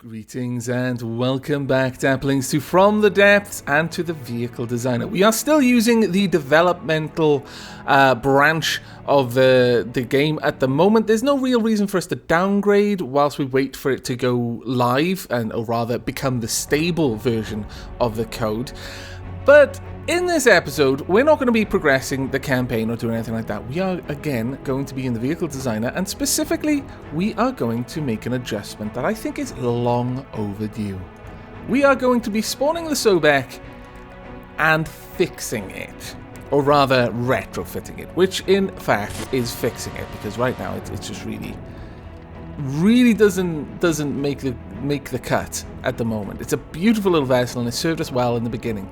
Greetings and welcome back, Dapplings, to From the Depths and to the Vehicle Designer. We are still using the developmental branch of the game at the moment. There's no real reason for us to downgrade whilst we wait for it to go live, or rather become the stable version of the code. But in this episode, we're not going to be progressing the campaign or doing anything like that. We are, again, going to be in the Vehicle Designer, and specifically, we are going to make an adjustment that I think is long overdue. We are going to be spawning the Sobek and fixing it. Or rather, retrofitting it, which in fact is fixing it, because right now it's just really doesn't make the cut at the moment. It's a beautiful little vessel and it served us well in the beginning.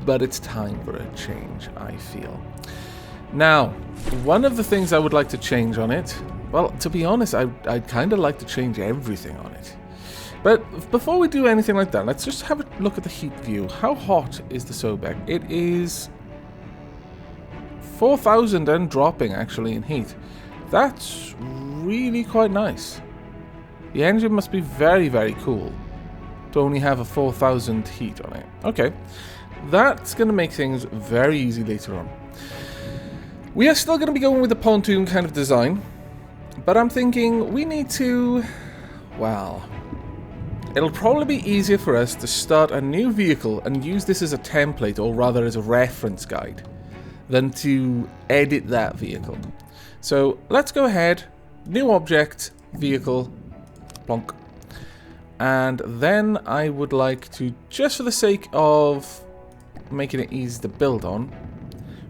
But it's time for a change, I feel. Now, one of the things I would like to change on it, well, to be honest, I'd kind of like to change everything on it. But before we do anything like that, let's just have a look at the heat view. How hot is the Sobek? It is 4,000 and dropping, actually, in heat. That's really quite nice. The engine must be very, very cool to only have a 4,000 heat on it. Okay. That's going to make things very easy later on. We are still going to be going with the pontoon kind of design, but I'm thinking we need to, well, it'll probably be easier for us to start a new vehicle and use this as a template, or rather as a reference guide, than to edit that vehicle. So let's go ahead, new object, vehicle, plonk. And then I would like to, just for the sake of making it easy to build on,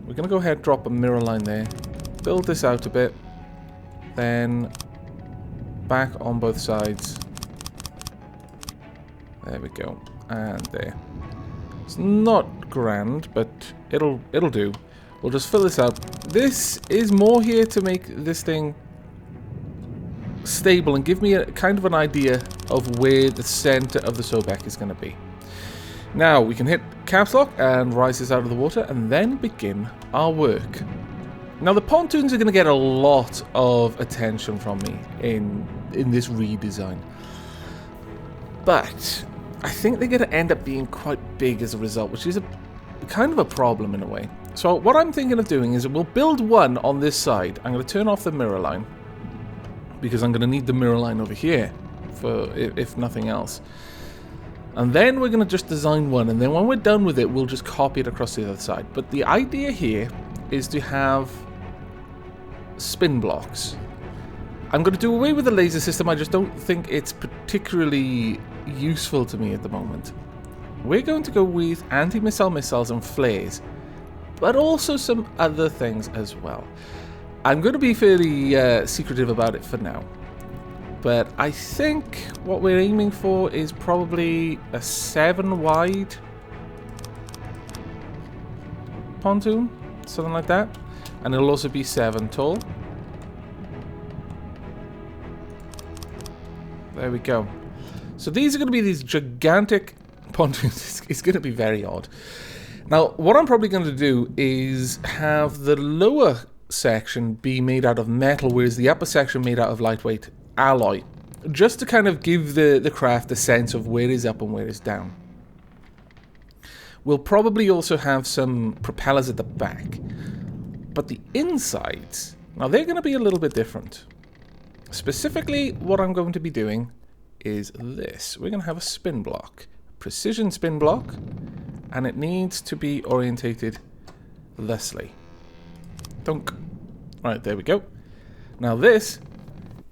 we're going to go ahead and drop a mirror line there, build this out a bit, then back on both sides. There we go, and there. It's not grand, but it'll do. We'll just fill this out. This is more here to make this thing stable and give me a kind of an idea of where the center of the Sobek is going to be. Now we can hit caps lock and rise this out of the water and then begin our work. Now the pontoons are going to get a lot of attention from me in this redesign, but I think they're going to end up being quite big as a result, which is a kind of a problem in a way. So what I'm thinking of doing is we'll build one on this side. I'm going to turn off the mirror line because I'm going to need the mirror line over here for if nothing else. And then we're going to just design one, and then when we're done with it, we'll just copy it across the other side. But the idea here is to have spin blocks. I'm going to do away with the laser system. I just don't think it's particularly useful to me at the moment. We're going to go with anti-missile missiles and flares, but also some other things as well. I'm going to be fairly secretive about it for now. But I think what we're aiming for is probably a 7 wide pontoon, something like that. And it'll also be 7 tall. There we go. So these are going to be these gigantic pontoons. It's going to be very odd. Now, what I'm probably going to do is have the lower section be made out of metal, whereas the upper section made out of lightweight alloy, just to kind of give the craft a sense of where is up and where is down. We'll probably also have some propellers at the back, but the insides, now they're going to be a little bit different. Specifically, what I'm going to be doing is this. We're going to have a spin block, precision spin block, and it needs to be orientated thusly. Dunk. Right, there we go. Now this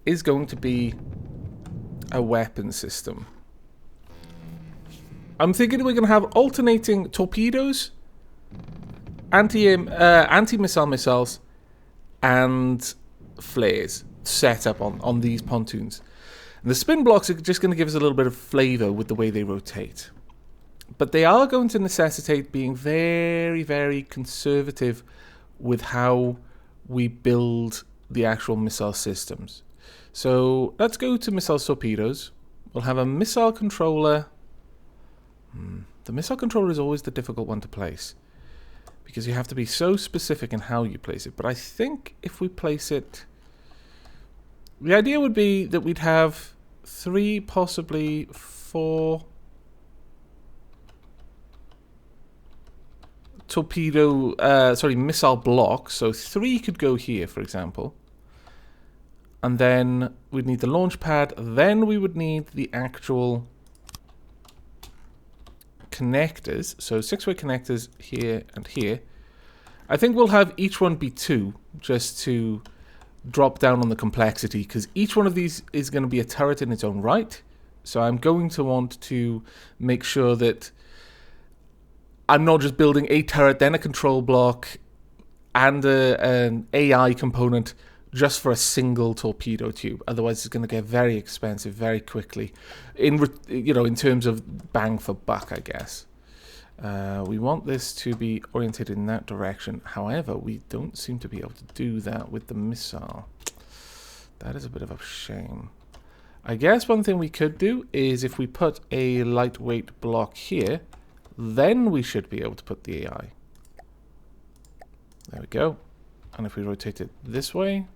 is going to be a weapon system. I'm thinking we're going to have alternating torpedoes, anti-missile missiles, and flares set up on these pontoons. And the spin blocks are just going to give us a little bit of flavor with the way they rotate. But they are going to necessitate being very, very conservative with how we build the actual missile systems. So let's go to missile torpedoes. We'll have a missile controller. The missile controller is always the difficult one to place, because you have to be so specific in how you place it. But I think if we place it, the idea would be that we'd have 3, possibly 4 torpedo, missile blocks. So 3 could go here, for example. And then we'd need the launch pad. Then we would need the actual connectors. So 6-way connectors here and here. I think we'll have each one be 2, just to drop down on the complexity, because each one of these is going to be a turret in its own right. So I'm going to want to make sure that I'm not just building a turret, then a control block, and an AI component just for a single torpedo tube. Otherwise, it's going to get very expensive very quickly. In terms of bang for buck, I guess. We want this to be orientated in that direction. However, we don't seem to be able to do that with the missile. That is a bit of a shame. I guess one thing we could do is if we put a lightweight block here, then we should be able to put the AI. There we go. And if we rotate it this way,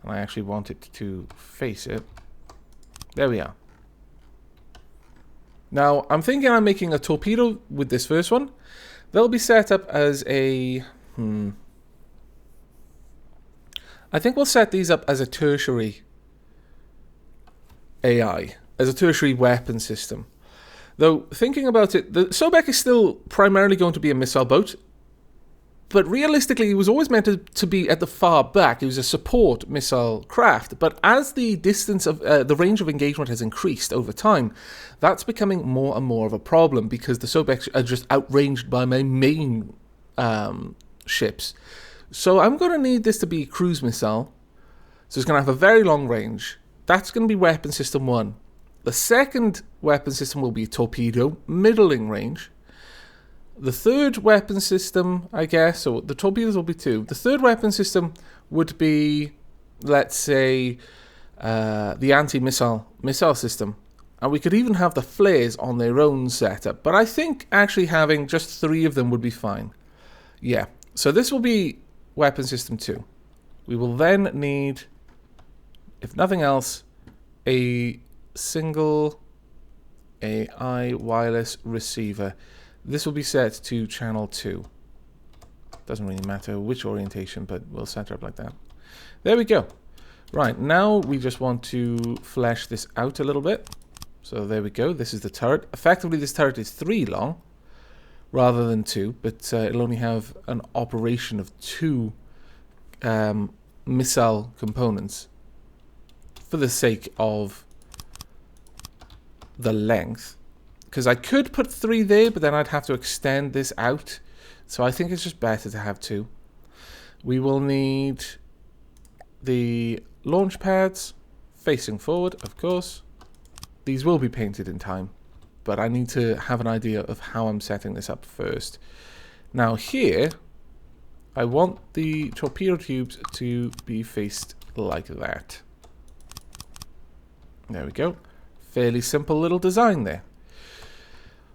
and I actually want it to face it, there we are. Now, I'm thinking I'm making a torpedo with this first one. They'll be set up as a... I think we'll set these up as a tertiary AI, as a tertiary weapon system. Though, thinking about it, the Sobek is still primarily going to be a missile boat. But realistically, it was always meant to be at the far back. It was a support missile craft. But as the distance of the range of engagement has increased over time, that's becoming more and more of a problem, because the Sobeks are just outranged by my main ships. So I'm going to need this to be a cruise missile. So it's going to have a very long range. That's going to be weapon system 1. The second weapon system will be a torpedo, middling range. The third weapon system, I guess, or the torpedoes will be 2. The third weapon system would be, let's say, the anti-missile system. And we could even have the flares on their own setup. But I think actually having just 3 of them would be fine. Yeah, so this will be weapon system 2. We will then need, if nothing else, a single AI wireless receiver. This will be set to channel 2. Doesn't really matter which orientation, but we'll set it up like that. There we go. Right, now we just want to flesh this out a little bit. So there we go. This is the turret. Effectively, this turret is 3 long rather than 2, but it'll only have an operation of 2 missile components for the sake of the length. Because I could put 3 there, but then I'd have to extend this out. So I think it's just better to have 2. We will need the launch pads facing forward, of course. These will be painted in time, but I need to have an idea of how I'm setting this up first. Now here, I want the torpedo tubes to be faced like that. There we go. Fairly simple little design there.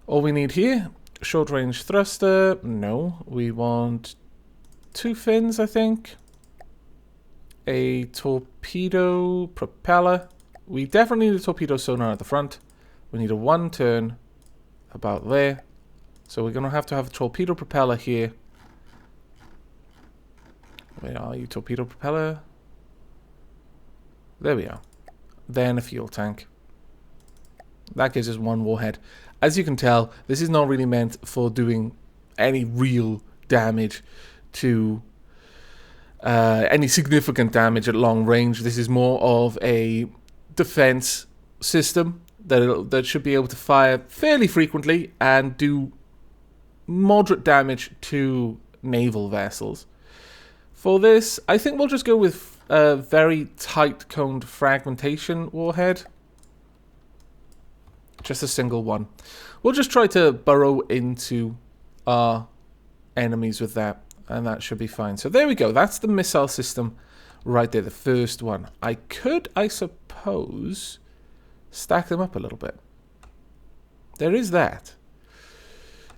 All we need here, short range thruster, no. We want 2 fins, I think. A torpedo propeller. We definitely need a torpedo sonar at the front. We need a 1 turn about there. So we're going to have a torpedo propeller here. Where are you, torpedo propeller? There we are. Then a fuel tank. That gives us 1 warhead. As you can tell, this is not really meant for doing any real damage to any significant damage at long range. This is more of a defense system that should be able to fire fairly frequently and do moderate damage to naval vessels. For this, I think we'll just go with a very tight-coned fragmentation warhead. Just a single one. We'll just try to burrow into our enemies with that, and that should be fine. So there we go. That's the missile system right there, the first one. I could, I suppose, stack them up a little bit. There is that.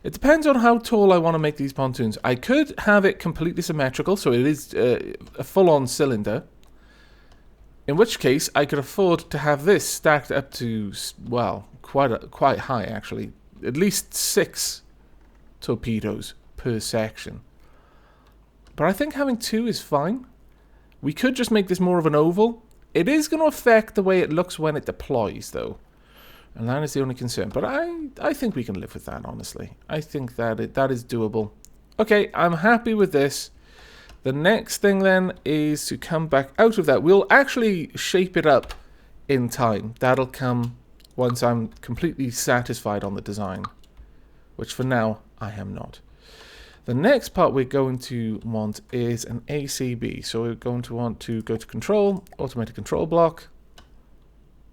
It depends on how tall I want to make these pontoons. I could have it completely symmetrical, so it is a full-on cylinder. In which case, I could afford to have this stacked up to, well, quite high actually. At least 6 torpedoes per section. But I think having 2 is fine. We could just make this more of an oval. It is going to affect the way it looks when it deploys, though. And that is the only concern. But I think we can live with that, honestly. I think that that is doable. Okay, I'm happy with this. The next thing then is to come back out of that. We'll actually shape it up in time. That'll come once I'm completely satisfied on the design, which for now I am not. The next part we're going to want is an ACB. So we're going to want to go to control, automated control block,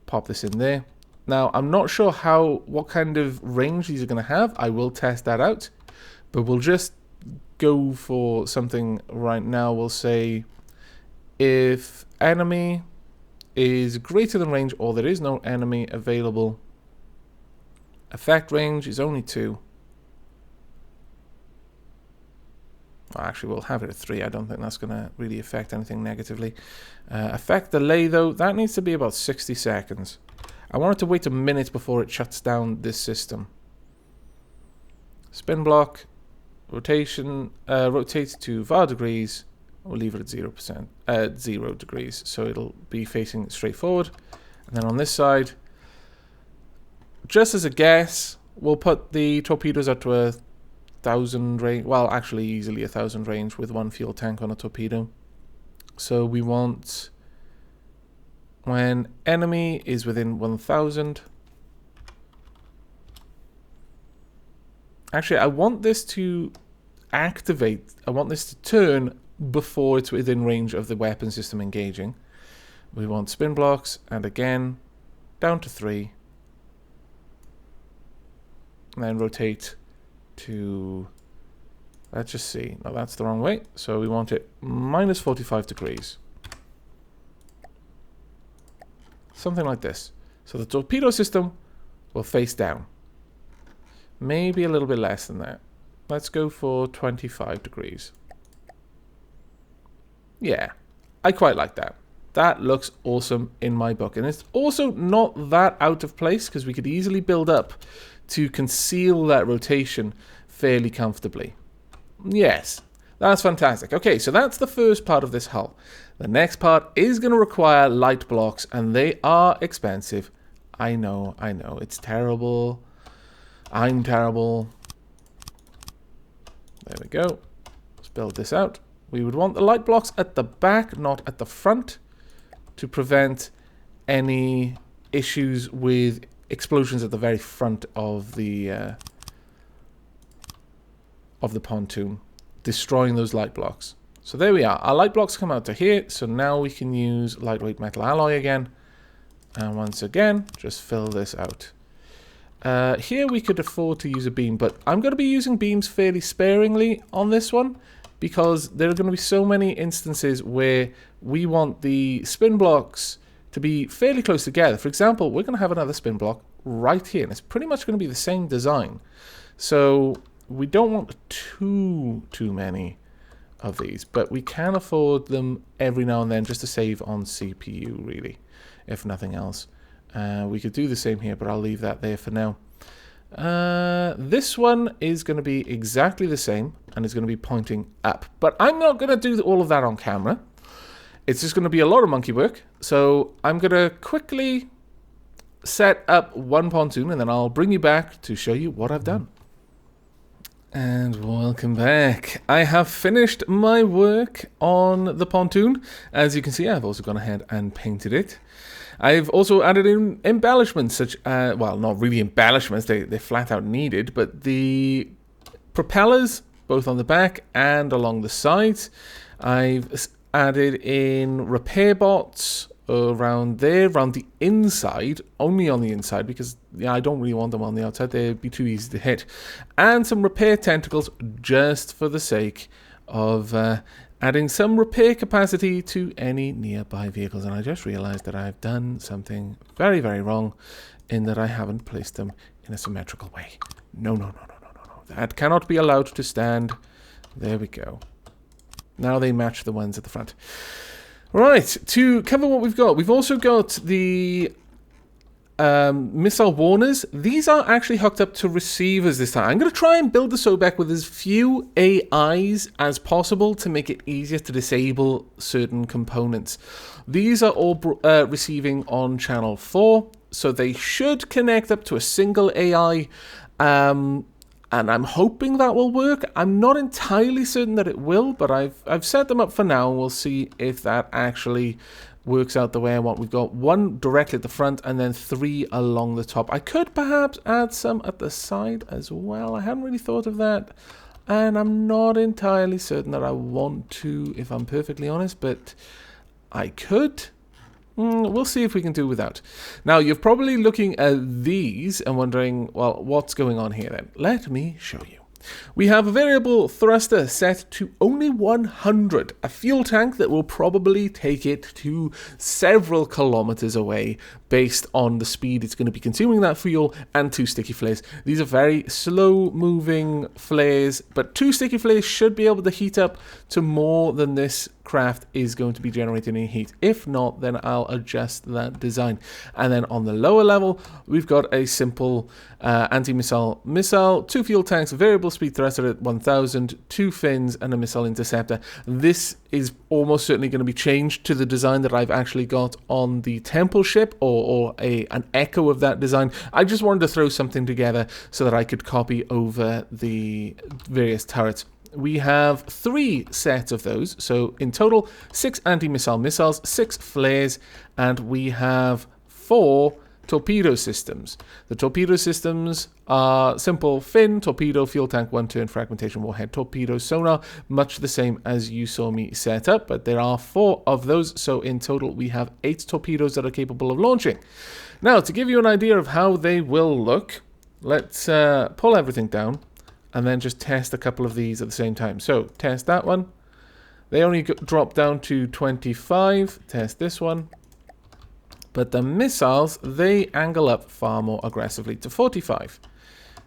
pop this in there. Now I'm not sure what kind of range these are going to have. I will test that out, but we'll just go for something right now. We'll say if enemy is greater than range or there is no enemy available, effect range is only 2. Well, actually we'll have it at 3. I don't think that's going to really affect anything negatively. Effect delay though, that needs to be about 60 seconds. I want it to wait a minute before it shuts down this system. Spin block, rotation, rotate to var degrees. We'll leave it at 0%, 0 degrees, so it'll be facing straight forward. And then on this side, just as a guess, we'll put the torpedoes up to 1,000 range. Well, actually, easily 1,000 range with 1 fuel tank on a torpedo. So we want when enemy is within 1,000. Actually, I want this to activate. I want this to turn before it's within range of the weapon system engaging. We want spin blocks, and again, down to 3. And then rotate to, let's just see. No, that's the wrong way. So we want it minus 45 degrees. Something like this. So the torpedo system will face down. Maybe a little bit less than that. Let's go for 25 degrees. Yeah, I quite like that. That looks awesome in my book. And it's also not that out of place because we could easily build up to conceal that rotation fairly comfortably. Yes, that's fantastic. Okay, so that's the first part of this hull. The next part is going to require light blocks, and they are expensive. I know, it's terrible. I'm terrible. There we go. Let's build this out. We would want the light blocks at the back, not at the front, to prevent any issues with explosions at the very front of the pontoon, destroying those light blocks. So there we are. Our light blocks come out to here, so now we can use lightweight metal alloy again. And once again, just fill this out. Here we could afford to use a beam, but I'm going to be using beams fairly sparingly on this one because there are going to be so many instances where we want the spin blocks to be fairly close together. For example, we're going to have another spin block right here, and it's pretty much going to be the same design. So we don't want too many of these, but we can afford them every now and then just to save on CPU, really, if nothing else. We could do the same here, but I'll leave that there for now. This one is going to be exactly the same, and it's going to be pointing up. But I'm not going to do all of that on camera. It's just going to be a lot of monkey work. So I'm going to quickly set up one pontoon, and then I'll bring you back to show you what I've done. And welcome back. I have finished my work on the pontoon. As you can see, I've also gone ahead and painted it. I've also added in embellishments, such well, not really embellishments, they're flat out needed, but the propellers, both on the back and along the sides. I've added in repair bots around there, around the inside, only on the inside, because I don't really want them on the outside, they'd be too easy to hit. And some repair tentacles just for the sake of adding some repair capacity to any nearby vehicles. And I just realized that I've done something very, very wrong in that I haven't placed them in a symmetrical way. No. That cannot be allowed to stand. There we go. Now they match the ones at the front. Right, to cover what we've also got the missile warners. These are actually hooked up to receivers this time. I'm going to try and build the Sobek with as few AIs as possible to make it easier to disable certain components. These are all receiving on channel 4, so they should connect up to a single AI, and I'm hoping that will work. I'm not entirely certain that it will, but I've set them up for now, and we'll see if that actually works out the way I want. We've got 1 directly at the front and then 3 along the top. I could perhaps add some at the side as well. I hadn't really thought of that, and I'm not entirely certain that I want to, if I'm perfectly honest, but I could. We'll see if we can do without. Now, you're probably looking at these and wondering, well, what's going on here then? Let me show you. We have a variable thruster set to only 100, a fuel tank that will probably take it to several kilometers away based on the speed it's going to be consuming that fuel, and 2 sticky flares. These are very slow moving flares, but 2 sticky flares should be able to heat up to more than this craft is going to be generating in heat. If not, then I'll adjust that design. And then on the lower level, we've got a simple anti-missile missile, 2 fuel tanks, variable speed thruster at 1000, 2 fins, and a missile interceptor. This is almost certainly going to be changed to the design that I've actually got on the temple ship, or an echo of that design. I just wanted to throw something together so that I could copy over the various turrets. We have 3 sets of those, so in total 6 anti-missile missiles, 6 flares, and we have 4 torpedo systems. The torpedo systems are simple fin, torpedo, fuel tank, 1 turn, fragmentation, warhead, torpedo, sonar, much the same as you saw me set up, but there are 4 of those, so in total we have 8 torpedoes that are capable of launching. Now, to give you an idea of how they will look, let's pull everything down and then just test a couple of these at the same time. So, test that one. They only drop down to 25. Test this one. But the missiles, they angle up far more aggressively to 45.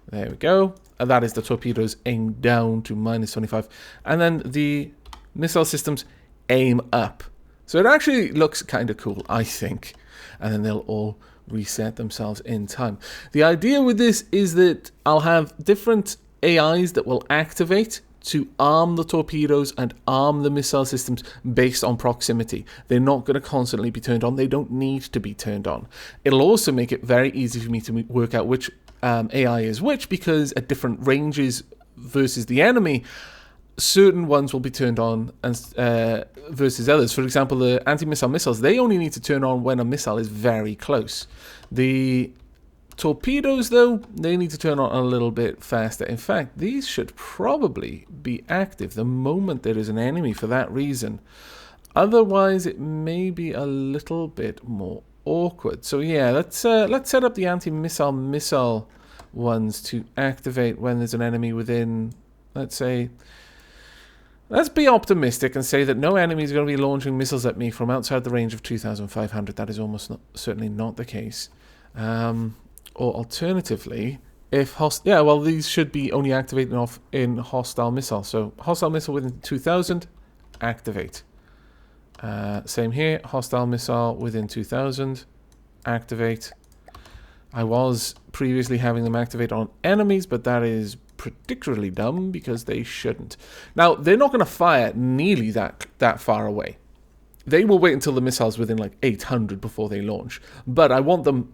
There we go. And that is the torpedoes aimed down to minus 25. And then the missile systems aim up. So it actually looks kind of cool, I think. And then they'll all reset themselves in time. The idea with this is that I'll have different AIs that will activate to arm the torpedoes and arm the missile systems based on proximity. They're not going to constantly be turned on. They don't need to be turned on. It'll also make it very easy for me to work out which AI is which, because at different ranges versus the enemy, certain ones will be turned on and versus others. For example, the anti-missile missiles, they only need to turn on when a missile is very close. The torpedoes, though, they need to turn on a little bit faster. In fact, these should probably be active the moment there is an enemy for that reason. Otherwise, it may be a little bit more awkward. So yeah, let's set up the anti-missile missile ones to activate when there's an enemy within, let's be optimistic and say that no enemy is going to be launching missiles at me from outside the range of 2,500. That is almost certainly not the case. Or alternatively, if these should be only activating off in hostile missile. So hostile missile within 2,000, activate. Same here, hostile missile within 2,000, activate. I was previously having them activate on enemies, but that is particularly dumb because they shouldn't. Now, they're not going to fire nearly that far away. They will wait until the missile's within like 800 before they launch. But I want them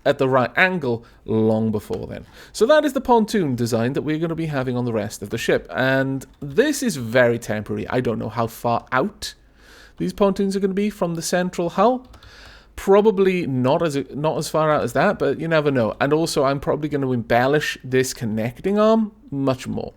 at the right angle long before then. So that is the pontoon design that we're going to be having on the rest of the ship. And this is very temporary. I don't know how far out these pontoons are going to be from the central hull. Probably not as far out as that, but you never know. And also, I'm probably going to embellish this connecting arm much more.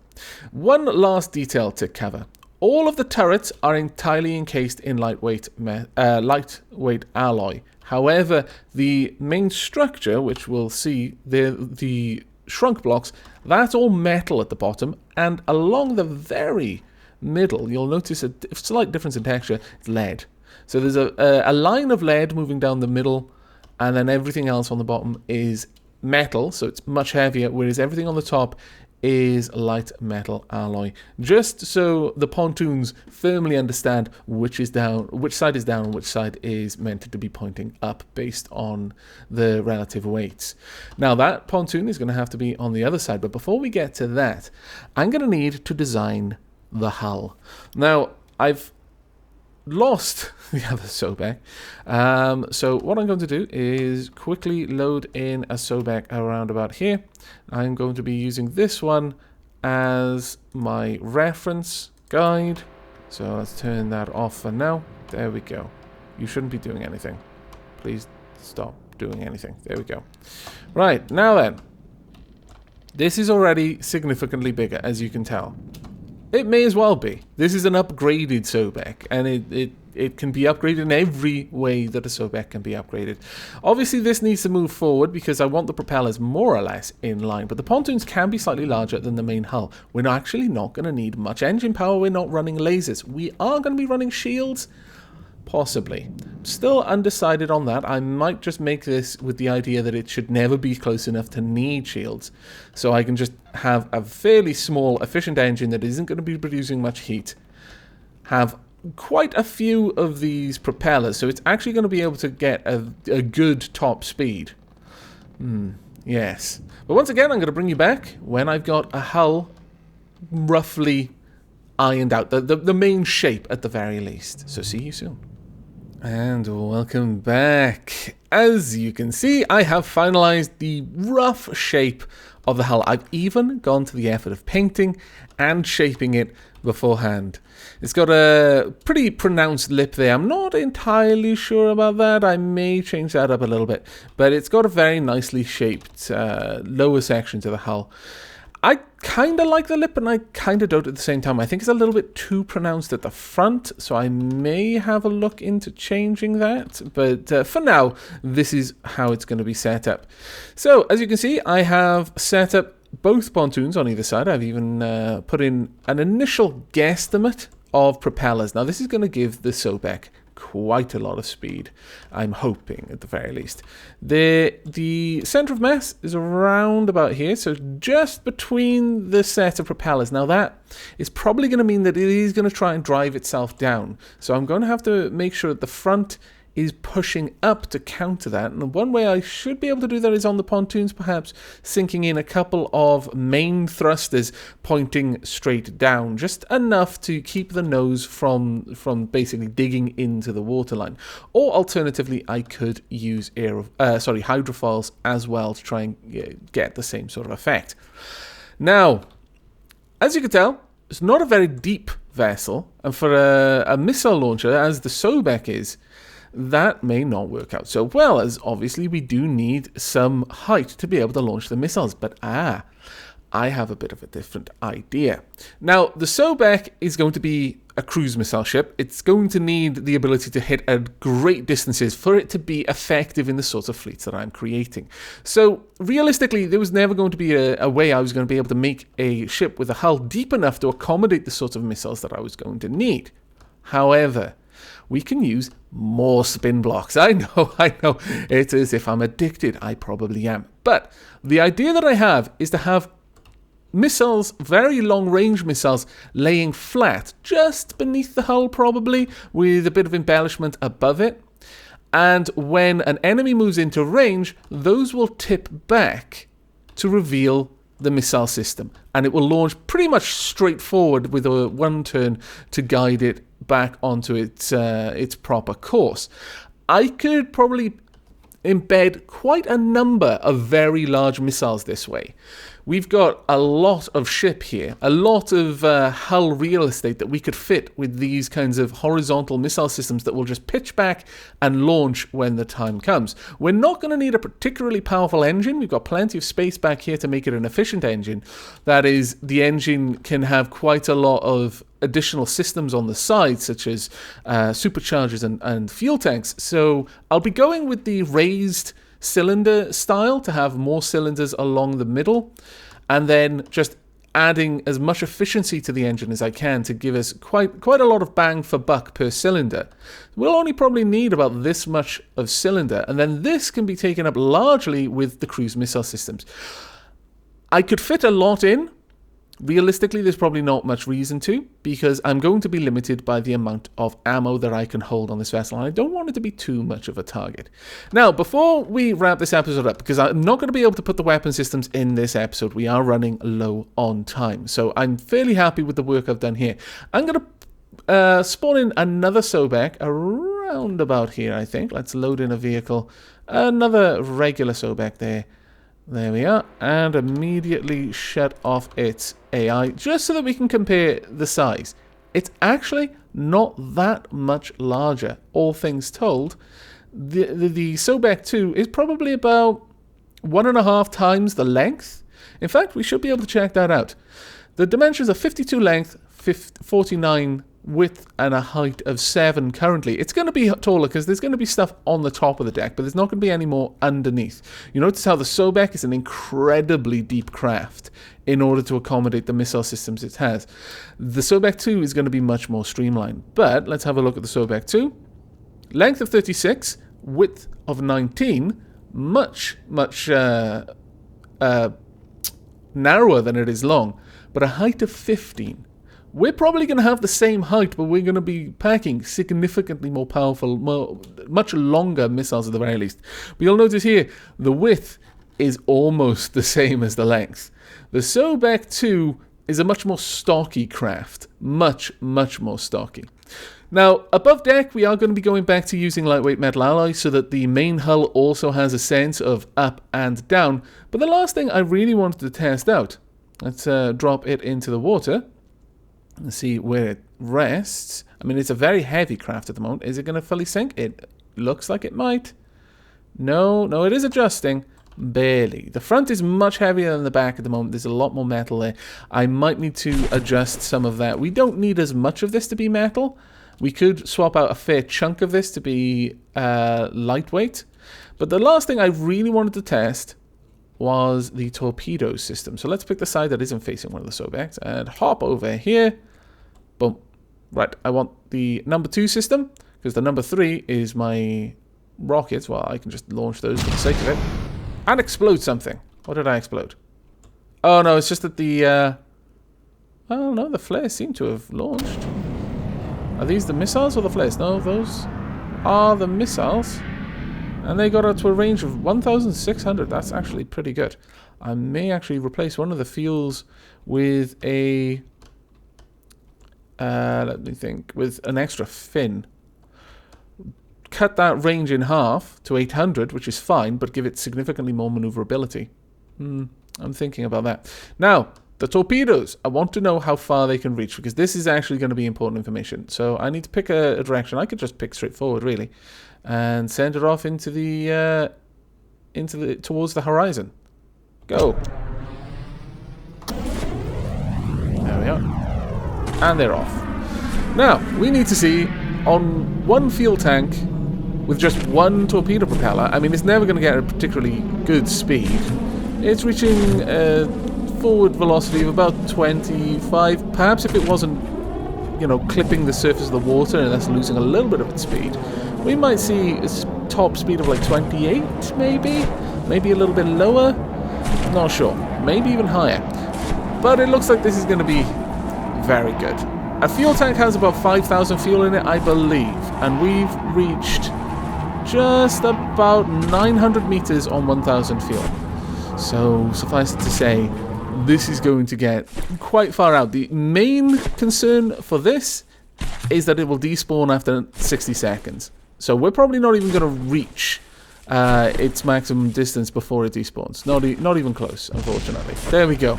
One last detail to cover. All of the turrets are entirely encased in lightweight alloy. However, the main structure, which we'll see, the shrunk blocks, that's all metal at the bottom, and along the very middle, you'll notice a slight difference in texture, it's lead. So there's a line of lead moving down the middle, and then everything else on the bottom is metal, so it's much heavier, whereas everything on the top is light metal alloy, just so the pontoons firmly understand which side is down and which side is meant to be pointing up based on the relative weights. Now that pontoon is going to have to be on the other side, but before we get to that, I'm going to need to design the hull. Now, I've lost the other Sobek, so what I'm going to do is quickly load in a Sobek around about here. I'm going to be using this one as my reference guide, so let's turn that off for now. There we go. You shouldn't be doing anything. Please stop doing anything. There we go. Right, now then, this is already significantly bigger, as you can tell. It may as well be. This is an upgraded Sobek, and it can be upgraded in every way that a Sobek can be upgraded. Obviously, this needs to move forward because I want the propellers more or less in line, but the pontoons can be slightly larger than the main hull. We're actually not going to need much engine power. We're not running lasers. We are going to be running shields, possibly. Still undecided on that. I might just make this with the idea that it should never be close enough to need shields. So I can just have a fairly small, efficient engine that isn't going to be producing much heat. Have quite a few of these propellers, so it's actually going to be able to get a good top speed. Yes. But once again, I'm going to bring you back when I've got a hull roughly ironed out. The main shape at the very least. So see you soon. And welcome back. As you can see, I have finalized the rough shape of the hull. I've even gone to the effort of painting and shaping it beforehand. It's got a pretty pronounced lip there. I'm not entirely sure about that. I may change that up a little bit. But it's got a very nicely shaped lower section to the hull. I kind of like the lip, and I kind of don't at the same time. I think it's a little bit too pronounced at the front, so I may have a look into changing that. But for now, this is how it's going to be set up. So, as you can see, I have set up both pontoons on either side. I've even put in an initial guesstimate of propellers. Now, this is going to give the Sobek quite a lot of speed, I'm hoping, at the very least. The center of mass is around about here, so just between the set of propellers. Now that is probably going to mean that it is going to try and drive itself down, so I'm going to have to make sure that the front is pushing up to counter that. And one way I should be able to do that is on the pontoons, perhaps sinking in a couple of main thrusters pointing straight down, just enough to keep the nose from basically digging into the waterline. Or alternatively, I could use hydrofoils as well to try and get the same sort of effect. Now, as you can tell, it's not a very deep vessel, and for a missile launcher, as the Sobek is, that may not work out so well, as obviously we do need some height to be able to launch the missiles. But I have a bit of a different idea. Now, the Sobek is going to be a cruise missile ship. It's going to need the ability to hit at great distances for it to be effective in the sorts of fleets that I'm creating. So, realistically, there was never going to be a way I was going to be able to make a ship with a hull deep enough to accommodate the sorts of missiles that I was going to need. However, we can use more spin blocks. I know, it's as if I'm addicted. I probably am. But the idea that I have is to have missiles, very long-range missiles, laying flat just beneath the hull probably, with a bit of embellishment above it. And when an enemy moves into range, those will tip back to reveal the missile system. And it will launch pretty much straight forward with a one turn to guide it back onto its proper course. I could probably embed quite a number of very large missiles this way. We've got a lot of ship here, a lot of hull real estate that we could fit with these kinds of horizontal missile systems that will just pitch back and launch when the time comes. We're not going to need a particularly powerful engine. We've got plenty of space back here to make it an efficient engine. That is, the engine can have quite a lot of additional systems on the side, such as superchargers and fuel tanks. So I'll be going with the raised cylinder style to have more cylinders along the middle, and then just adding as much efficiency to the engine as I can to give us quite a lot of bang for buck per cylinder. We'll only probably need about this much of cylinder, and then this can be taken up largely with the cruise missile systems. I could fit a lot in, Realistically, there's probably not much reason to, because I'm going to be limited by the amount of ammo that I can hold on this vessel, and I don't want it to be too much of a target. Now, before we wrap this episode up, because I'm not going to be able to put the weapon systems in this episode, we are running low on time, so I'm fairly happy with the work I've done here. I'm going to spawn in another Sobek around about here, I think. Let's load in a vehicle. Another regular Sobek there. There we are, and immediately shut off its AI, just so that we can compare the size. It's actually not that much larger, all things told. The Sobek 2 is probably about 1.5 times the length. In fact, we should be able to check that out. The dimensions are 52 length, 49 width, and a height of 7 currently. It's going to be taller because there's going to be stuff on the top of the deck, but there's not going to be any more underneath. You notice how the Sobek is an incredibly deep craft in order to accommodate the missile systems it has. The Sobek 2 is going to be much more streamlined, but let's have a look at the Sobek 2. Length of 36, width of 19, much narrower than it is long, but a height of 15. We're probably going to have the same height, but we're going to be packing significantly more powerful, much longer missiles at the very least. But you'll notice here, the width is almost the same as the length. The Sobek 2 is a much more stocky craft. Much more stocky. Now, above deck, we are going to be going back to using lightweight metal alloy so that the main hull also has a sense of up and down. But the last thing I really wanted to test out, let's drop it into the water. Let's see where it rests. I mean, it's a very heavy craft at the moment. Is it going to fully sink? It looks like it might. No, it is adjusting. Barely. The front is much heavier than the back at the moment. There's a lot more metal there. I might need to adjust some of that. We don't need as much of this to be metal. We could swap out a fair chunk of this to be lightweight. But the last thing I really wanted to test was the torpedo system. So let's pick the side that isn't facing one of the Sobeks and hop over here. Boom. Right, I want the number 2 system because the number 3 is my rockets. Well, I can just launch those for the sake of it. And explode something. What did I explode? Oh no, it's just that the oh no, the flares seem to have launched. Are these the missiles or the flares? No, those are the missiles. And they got out to a range of 1,600. That's actually pretty good. I may actually replace one of the fuels with a... let me think. With an extra fin. Cut that range in half to 800, which is fine, but give it significantly more maneuverability. I'm thinking about that. Now, the torpedoes. I want to know how far they can reach, because this is actually going to be important information. So I need to pick a direction. I could just pick straight forward, really. And send it off into the towards the horizon. Go. There we are. And they're off. Now, we need to see on one fuel tank with just one torpedo propeller. I mean, it's never going to get a particularly good speed. It's reaching a forward velocity of about 25. Perhaps if it wasn't, you know, clipping the surface of the water and that's losing a little bit of its speed, we might see a top speed of like 28, maybe a little bit lower, not sure, maybe even higher. But it looks like this is going to be very good. A fuel tank has about 5,000 fuel in it, I believe, and we've reached just about 900 meters on 1,000 fuel. So suffice it to say, this is going to get quite far out. The main concern for this is that it will despawn after 60 seconds. So we're probably not even going to reach its maximum distance before it despawns. Not even close, unfortunately. There we go.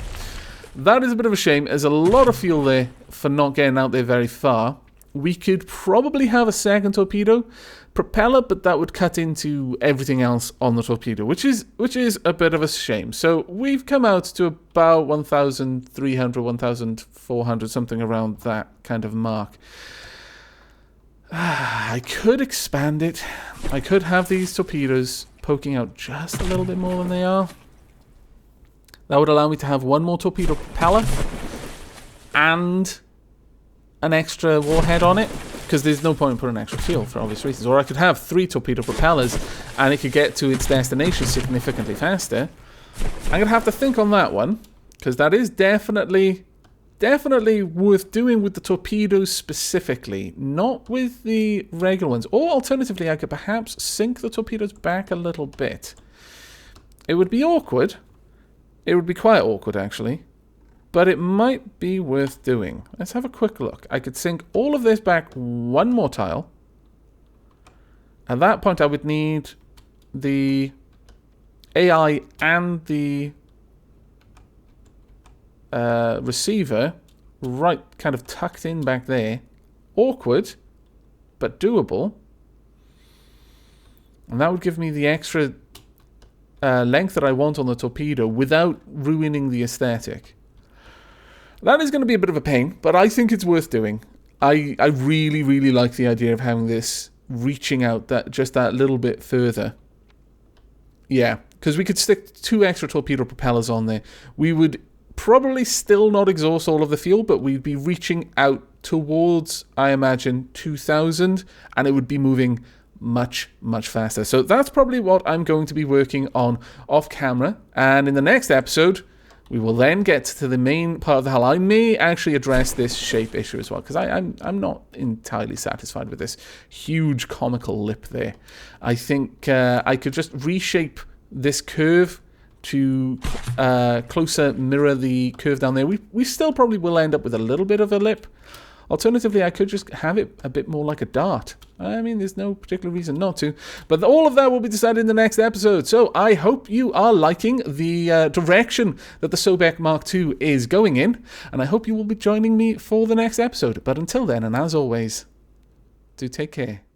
That is a bit of a shame. There's a lot of fuel there for not getting out there very far. We could probably have a second torpedo propeller, but that would cut into everything else on the torpedo, which is a bit of a shame. So we've come out to about 1,300, 1,400, something around that kind of mark. I could expand it. I could have these torpedoes poking out just a little bit more than they are. That would allow me to have one more torpedo propeller and an extra warhead on it, because there's no point in putting extra fuel for obvious reasons. Or I could have 3 torpedo propellers and it could get to its destination significantly faster. I'm going to have to think on that one, because that is definitely definitely worth doing with the torpedoes specifically, not with the regular ones. Or alternatively, I could perhaps sink the torpedoes back a little bit. It would be awkward. It would be quite awkward, actually. But it might be worth doing. Let's have a quick look. I could sink all of this back one more tile. At that point, I would need the AI and the receiver right kind of tucked in back there. Awkward, but doable. And that would give me the extra length that I want on the torpedo without ruining the aesthetic. That is going to be a bit of a pain, but I think it's worth doing. I really, really like the idea of having this reaching out just that little bit further. Yeah, because we could stick 2 extra torpedo propellers on there. We would probably still not exhaust all of the fuel, but we'd be reaching out towards, I imagine, 2000, and it would be moving much, much faster. So that's probably what I'm going to be working on off camera. And in the next episode, we will then get to the main part of the hull. I may actually address this shape issue as well, because I'm not entirely satisfied with this huge comical lip there. I think I could just reshape this curve to closer mirror the curve down there. We still probably will end up with a little bit of a lip. Alternatively, I could just have it a bit more like a dart. I mean, there's no particular reason not to. But all of that will be decided in the next episode. So I hope you are liking the direction that the Sobek Mark II is going in. And I hope you will be joining me for the next episode. But until then, and as always, do take care.